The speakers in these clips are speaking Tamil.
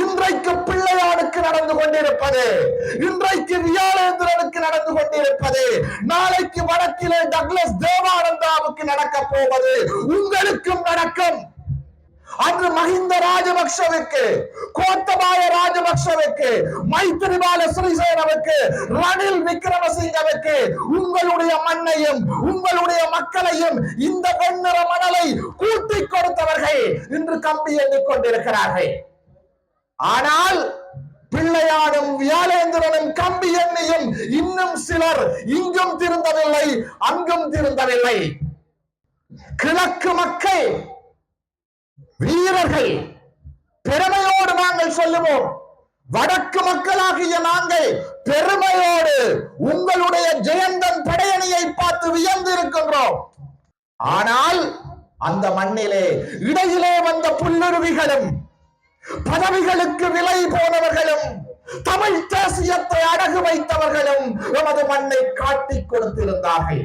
இன்றைக்கு பிள்ளையானுக்கு நடந்து கொண்டிருப்பது, இன்றைக்கு வியாழேந்திரனுக்கு நடந்து கொண்டிருப்பது, நாளைக்கு வடக்கிலே டக்ளஸ் தேவானந்தாவுக்கு நடக்க போவது உங்களுக்கும் நடக்கும். அன்று மஹிந்த ராஜபக்ஷவுக்கு, கோத்தபாய ராஜபக்ஷவுக்கு, மைத்திரிபால சிறிசேனவுக்கு, ரணில் விக்ரமசிங்கவுக்கு உங்களுடைய மண்ணையும் உங்களுடைய மக்களையும் இந்த வெண்ணிற மணலை கூட்டிக் கொடுத்தவர்கள் இன்று கம்பி எண்ணிக் கொண்டிருக்கிறார்கள். ஆனால் பிள்ளையானும் வியாழேந்திரனும் கம்பி எண்ணியும் இன்னும் சிலர் இங்கும் திருந்தவில்லை, அங்கும் திருந்தவில்லை. கிழக்கு மக்கள் வீரர்கள் பெருமையோடு நாங்கள் சொல்லுவோம், வடக்கு மக்களாகிய நாங்கள் பெருமையோடு உங்களுடைய ஜெயந்தன் படையணியை பார்த்து வியந்து இருக்கின்றோம். ஆனால் அந்த மண்ணிலே இடையிலே வந்த புல்லுருவிகளும் பதவிகளுக்கு விலை போனவர்களும் தமிழ் தேசியத்தை அடகு வைத்தவர்களும் எமது மண்ணை காட்டிக் கொடுத்திருந்தார்கள்.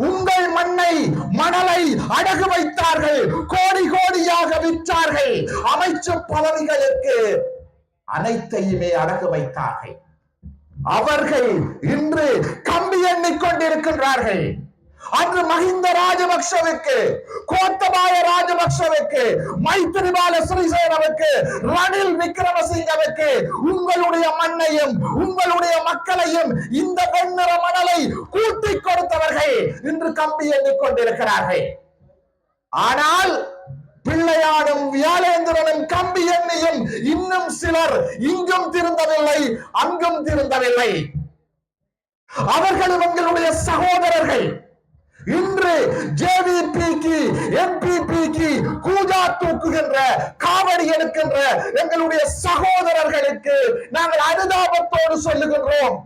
உங்கள் மண்ணை மணலை அடகு வைத்தார்கள், கோடி கோடியாக விற்றார்கள், அமைச்சு பதவிகளுக்கு அனைத்தையுமே அடகு வைத்தார்கள். அவர்கள் இன்று கம்பி எண்ணிக் கொண்டிருக்கின்றார்கள். அன்று மஹிந்த ராஜபக்ஷவுக்கு, கோத்தபாய ராஜபக்ஷவுக்கு, மைத்திரிபால சிறிசேனவுக்கு, ரணில் விக்ரமசிங்கவுக்கு உங்களுடைய மண்ணையும் உங்களுடைய மக்களையும் இந்த வெண்ணிற மணலை கூட்டிக் கொடுத்தவர்கள் இன்று கம்பி எண்ணிக் கொண்டிருக்கிறார்கள். ஆனால் பிள்ளையானும் வியாழேந்திரனும் கம்பி எண்ணியும் இன்னும் சிலர் இங்கும் திருந்தவில்லை, அங்கும் திருந்தவில்லை. அவர்கள் உங்களுடைய சகோதரர்கள். இன்று ஜேவிபிக்கு, எம்பிபிக்கு கூஜா தூக்குகின்ற, காவடி எடுக்கின்ற எங்களுடைய சகோதரர்களுக்கு நாங்கள் அனுதாபத்தோடு சொல்லுகின்றோம்,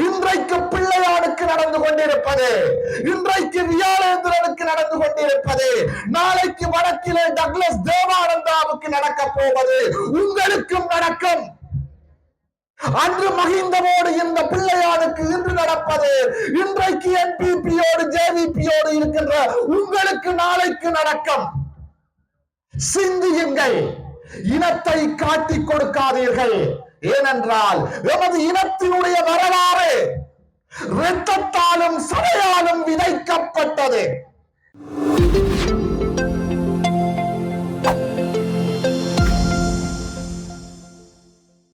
இன்றைக்கு பிள்ளையானுக்கு நடந்து கொண்டிருப்பது, இன்றைக்கு வியாழேந்திரனுக்கு நடந்து கொண்டிருப்பது, நாளைக்கு வடக்கிலே டக்ளஸ் தேவானந்தாவுக்கு நடக்க போவது உங்களுக்கும் நடக்கும். அன்று மஹிந்தவோடு இந்த பிள்ளையானுக்கு இன்று நடப்பது இன்றைக்கு என்பிபியோடு ஜேவிபியோடு இருக்கின்ற உங்களுக்கு நாளைக்கு நடக்கும். சிந்தியுங்கள், இனத்தை காட்டிக் கொடுக்காதீர்கள். ஏனென்றால் எமது இனத்தினுடைய வரலாறு இரத்தத்தாலும் சதையாலும் விதைக்கப்பட்டது.